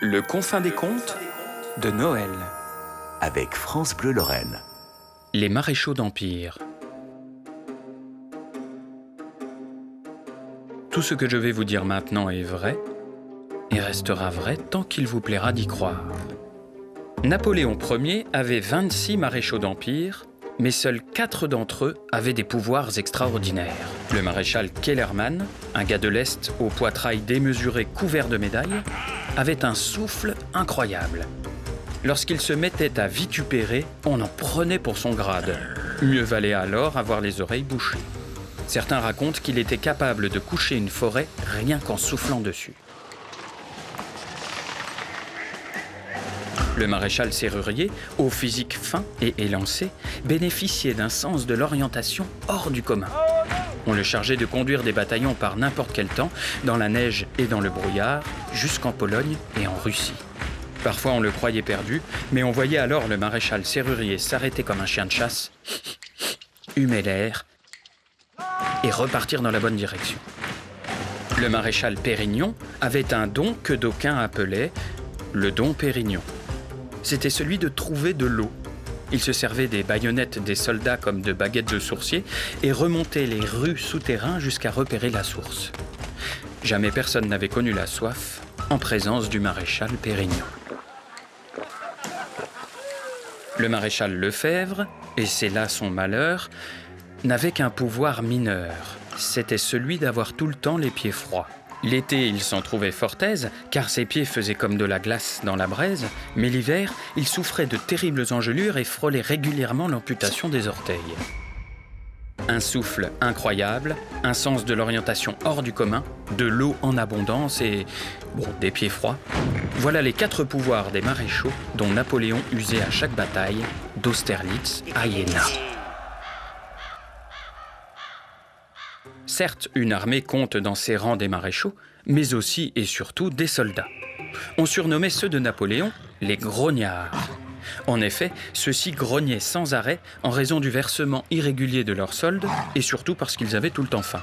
Le confin des contes de Noël. Avec France Bleu Lorraine. Les maréchaux d'Empire. Tout ce que je vais vous dire maintenant est vrai et restera vrai tant qu'il vous plaira d'y croire. Napoléon Ier avait 26 maréchaux d'Empire, mais seuls 4 d'entre eux avaient des pouvoirs extraordinaires. Le maréchal Kellermann, un gars de l'Est au poitrail démesuré couvert de médailles, avait un souffle incroyable. Lorsqu'il se mettait à vitupérer, on en prenait pour son grade. Mieux valait alors avoir les oreilles bouchées. Certains racontent qu'il était capable de coucher une forêt rien qu'en soufflant dessus. Le maréchal serrurier, au physique fin et élancé, bénéficiait d'un sens de l'orientation hors du commun. On le chargeait de conduire des bataillons par n'importe quel temps, dans la neige et dans le brouillard, jusqu'en Pologne et en Russie. Parfois on le croyait perdu, mais on voyait alors le maréchal serrurier s'arrêter comme un chien de chasse, humer l'air et repartir dans la bonne direction. Le maréchal Pérignon avait un don que d'aucuns appelaient le don Pérignon. C'était celui de trouver de l'eau. Il se servait des baïonnettes des soldats comme de baguettes de sourcier et remontait les rues souterrains jusqu'à repérer la source. Jamais personne n'avait connu la soif en présence du maréchal Pérignon. Le maréchal Lefebvre, et c'est là son malheur, n'avait qu'un pouvoir mineur. C'était celui d'avoir tout le temps les pieds froids. L'été, il s'en trouvait fort aise, car ses pieds faisaient comme de la glace dans la braise, mais l'hiver, il souffrait de terribles engelures et frôlait régulièrement l'amputation des orteils. Un souffle incroyable, un sens de l'orientation hors du commun, de l'eau en abondance et, des pieds froids. Voilà les 4 pouvoirs des maréchaux dont Napoléon usait à chaque bataille, d'Austerlitz à Iéna. Certes, une armée compte dans ses rangs des maréchaux, mais aussi et surtout des soldats. On surnommait ceux de Napoléon les grognards. En effet, ceux-ci grognaient sans arrêt en raison du versement irrégulier de leurs soldes et surtout parce qu'ils avaient tout le temps faim.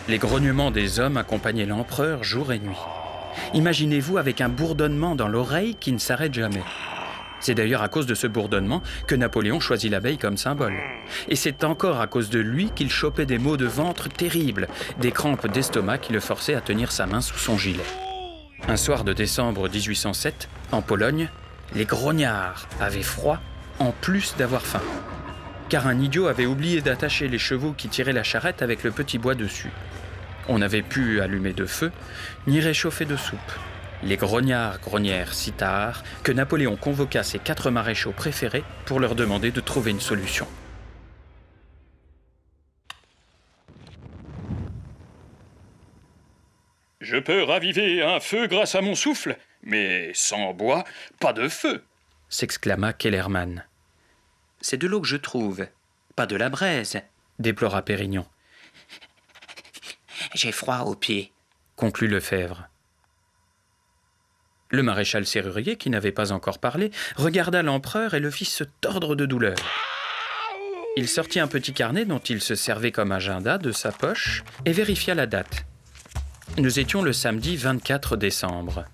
Les grognements des hommes accompagnaient l'empereur jour et nuit. Imaginez-vous avec un bourdonnement dans l'oreille qui ne s'arrête jamais. C'est d'ailleurs à cause de ce bourdonnement que Napoléon choisit l'abeille comme symbole. Et c'est encore à cause de lui qu'il chopait des maux de ventre terribles, des crampes d'estomac qui le forçaient à tenir sa main sous son gilet. Un soir de décembre 1807, en Pologne, les grognards avaient froid en plus d'avoir faim. Car un idiot avait oublié d'attacher les chevaux qui tiraient la charrette avec le petit bois dessus. On n'avait pu allumer de feu, ni réchauffer de soupe. Les grognards grognèrent si tard que Napoléon convoqua ses 4 maréchaux préférés pour leur demander de trouver une solution. Je peux raviver un feu grâce à mon souffle, mais sans bois, pas de feu, s'exclama Kellermann. C'est de l'eau que je trouve, pas de la braise, déplora Pérignon. J'ai froid aux pieds, conclut Lefebvre. Le maréchal serrurier, qui n'avait pas encore parlé, regarda l'empereur et le fit se tordre de douleur. Il sortit un petit carnet dont il se servait comme agenda de sa poche et vérifia la date. Nous étions le samedi 24 décembre.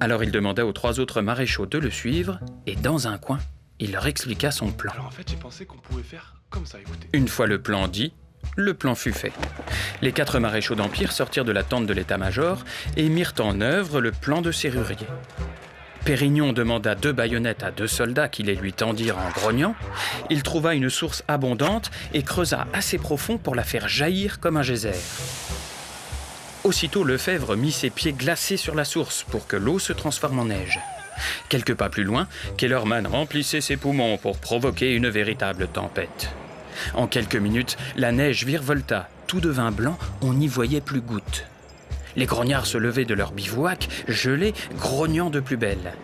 Alors il demanda aux 3 autres maréchaux de le suivre et dans un coin, il leur expliqua son plan. Alors en fait, j'ai pensé qu'on pouvait faire comme ça, écoutez. Une fois le plan dit, le plan fut fait. Les 4 maréchaux d'Empire sortirent de la tente de l'état-major et mirent en œuvre le plan de serrurier. Pérignon demanda 2 baïonnettes à 2 soldats qui les lui tendirent en grognant. Il trouva une source abondante et creusa assez profond pour la faire jaillir comme un geyser. Aussitôt, Lefebvre mit ses pieds glacés sur la source pour que l'eau se transforme en neige. Quelques pas plus loin, Kellermann remplissait ses poumons pour provoquer une véritable tempête. En quelques minutes, la neige virevolta, tout devint blanc, on n'y voyait plus goutte. Les grognards se levaient de leur bivouac, gelés, grognant de plus belle.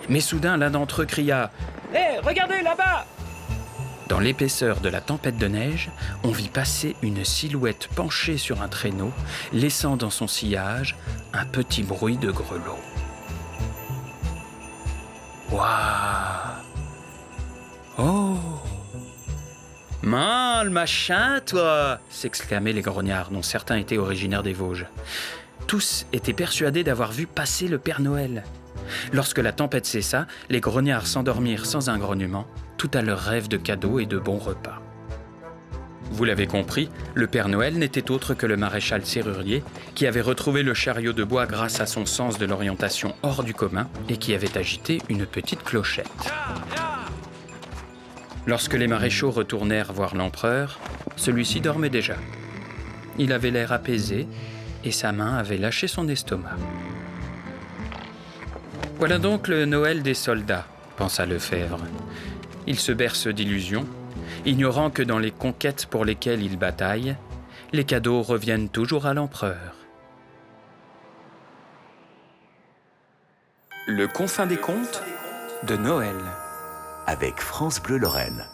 Mais soudain, l'un d'entre eux cria « Hé, regardez là-bas !» Dans l'épaisseur de la tempête de neige, on vit passer une silhouette penchée sur un traîneau, laissant dans son sillage un petit bruit de grelots. « Waouh ! Oh !»« Mal, machin, toi !» s'exclamaient les grognards, dont certains étaient originaires des Vosges. Tous étaient persuadés d'avoir vu passer le Père Noël. Lorsque la tempête cessa, les grognards s'endormirent sans un grognement, tout à leur rêve de cadeaux et de bons repas. Vous l'avez compris, le Père Noël n'était autre que le maréchal serrurier qui avait retrouvé le chariot de bois grâce à son sens de l'orientation hors du commun et qui avait agité une petite clochette. Lorsque les maréchaux retournèrent voir l'empereur, celui-ci dormait déjà. Il avait l'air apaisé et sa main avait lâché son estomac. Voilà donc le Noël des soldats, pensa Lefebvre. Ils se bercent d'illusions, ignorant que dans les conquêtes pour lesquelles ils bataillent, les cadeaux reviennent toujours à l'empereur. Le confin des contes de Noël. Avec France Bleu Lorraine.